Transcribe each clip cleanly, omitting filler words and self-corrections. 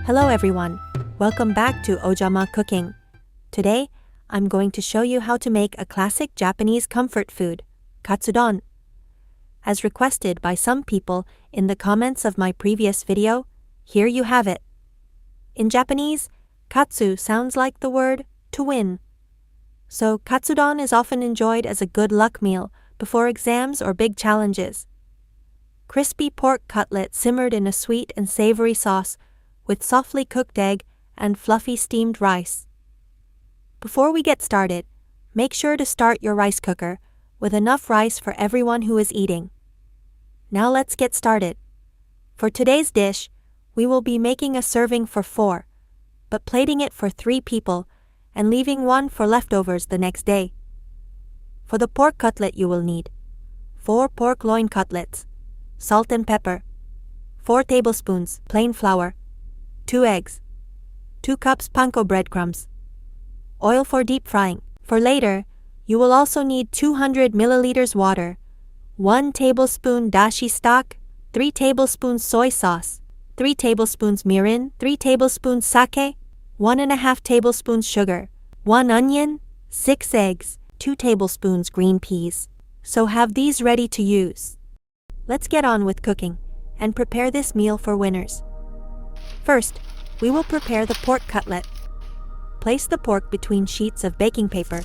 Hello everyone, welcome back to Ojama Cooking. Today, I'm going to show you how to make a classic Japanese comfort food, Katsudon. As requested by some people in the comments of my previous video, here you have it. In Japanese, katsu sounds like the word to win. So Katsudon is often enjoyed as a good luck meal before exams or big challenges. Crispy pork cutlet simmered in a sweet and savory sauce with softly cooked egg and fluffy steamed rice. Before we get started, make sure to start your rice cooker with enough rice for everyone who is eating. Now let's get started. For today's dish, we will be making a serving for 4, but plating it for 3 people and leaving 1 for leftovers the next day. For the pork cutlet you will need 4 pork loin cutlets, salt and pepper, 4 tablespoons plain flour, 2 eggs, 2 cups panko breadcrumbs, oil for deep frying. For later, you will also need 200 milliliters water, 1 tablespoon dashi stock, 3 tablespoons soy sauce, 3 tablespoons mirin, 3 tablespoons sake, 1.5 tablespoons sugar, 1 onion, 6 eggs, 2 tablespoons green peas. So have these ready to use. Let's get on with cooking and prepare this meal for winners. First, we will prepare the pork cutlet. Place the pork between sheets of baking paper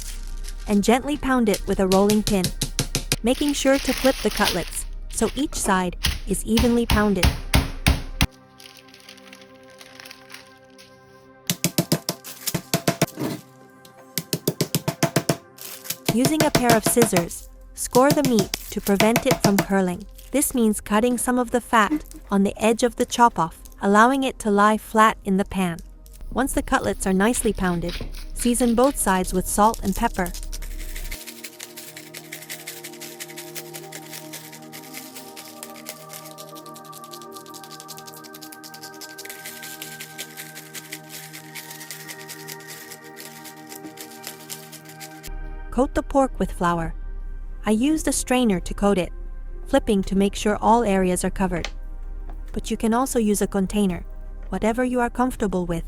and gently pound it with a rolling pin, making sure to flip the cutlets so each side is evenly pounded. Using a pair of scissors, score the meat to prevent it from curling. This means cutting some of the fat on the edge of the chop-off, allowing it to lie flat in the pan. Once the cutlets are nicely pounded, season both sides with salt and pepper. Coat the pork with flour. I used a strainer to coat it, flipping to make sure all areas are covered. But you can also use a container, whatever you are comfortable with.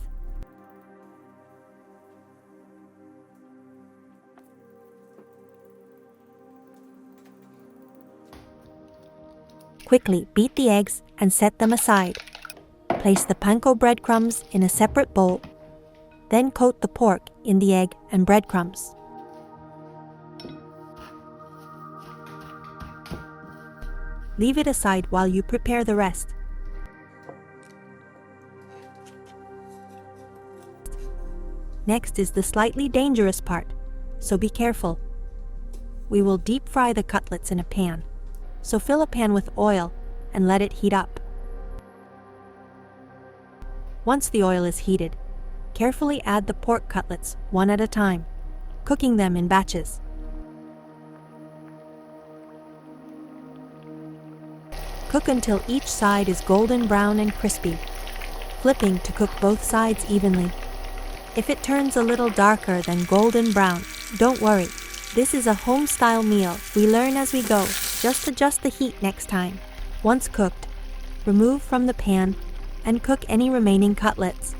Quickly beat the eggs and set them aside. Place the panko breadcrumbs in a separate bowl, then coat the pork in the egg and breadcrumbs. Leave it aside while you prepare the rest. Next is the slightly dangerous part, so be careful. We will deep fry the cutlets in a pan, so fill a pan with oil and let it heat up. Once the oil is heated, carefully add the pork cutlets one at a time, cooking them in batches. Cook until each side is golden brown and crispy, flipping to cook both sides evenly. If it turns a little darker than golden brown, don't worry. This is a home-style meal. We learn as we go. Just adjust the heat next time. Once cooked, remove from the pan and cook any remaining cutlets.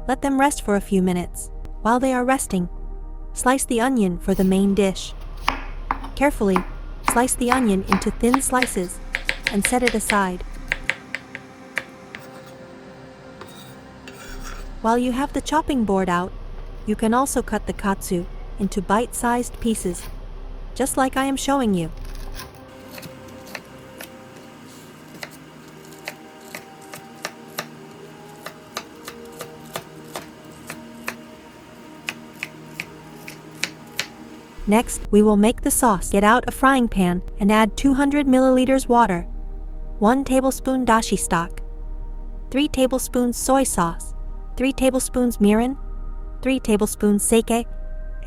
Let them rest for a few minutes. While they are resting, slice the onion for the main dish. Carefully, slice the onion into thin slices and set it aside. While you have the chopping board out, you can also cut the katsu into bite-sized pieces, just like I am showing you. Next, we will make the sauce. Get out a frying pan and add 200 milliliters water, 1 tablespoon dashi stock, 3 tablespoons soy sauce, 3 tablespoons mirin, 3 tablespoons sake,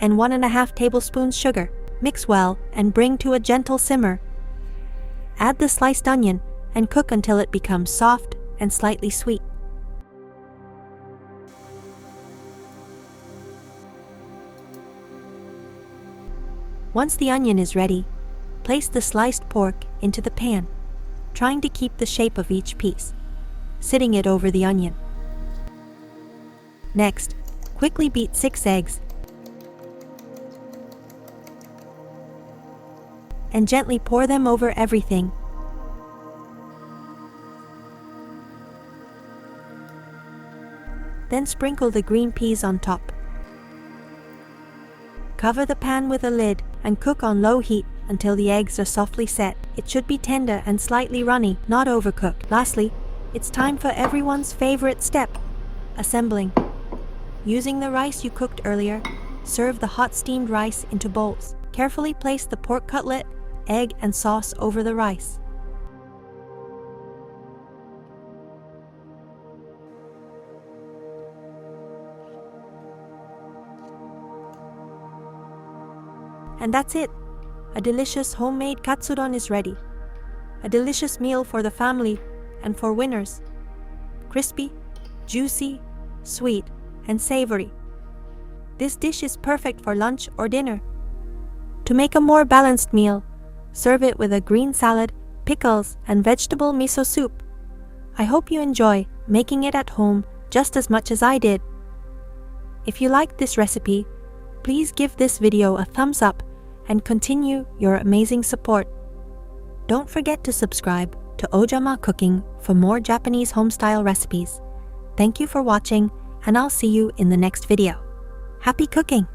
and 1.5 tablespoons sugar. Mix well and bring to a gentle simmer. Add the sliced onion and cook until it becomes soft and slightly sweet. Once the onion is ready, place the sliced pork into the pan, trying to keep the shape of each piece, sitting it over the onion. Next, quickly beat 6 eggs and gently pour them over everything. Then sprinkle the green peas on top. Cover the pan with a lid and cook on low heat until the eggs are softly set. It should be tender and slightly runny, not overcooked. Lastly, it's time for everyone's favorite step, assembling. Using the rice you cooked earlier, serve the hot steamed rice into bowls. Carefully place the pork cutlet, egg, and sauce over the rice. And that's it. A delicious homemade katsudon is ready. A delicious meal for the family and for winners. Crispy, juicy, sweet, and savory. This dish is perfect for lunch or dinner. To make a more balanced meal, serve it with a green salad, pickles, and vegetable miso soup. I hope you enjoy making it at home just as much as I did. If you liked this recipe, please give this video a thumbs up and continue your amazing support. Don't forget to subscribe to Ojama Cooking for more Japanese home-style recipes. Thank you for watching, and I'll see you in the next video. Happy cooking!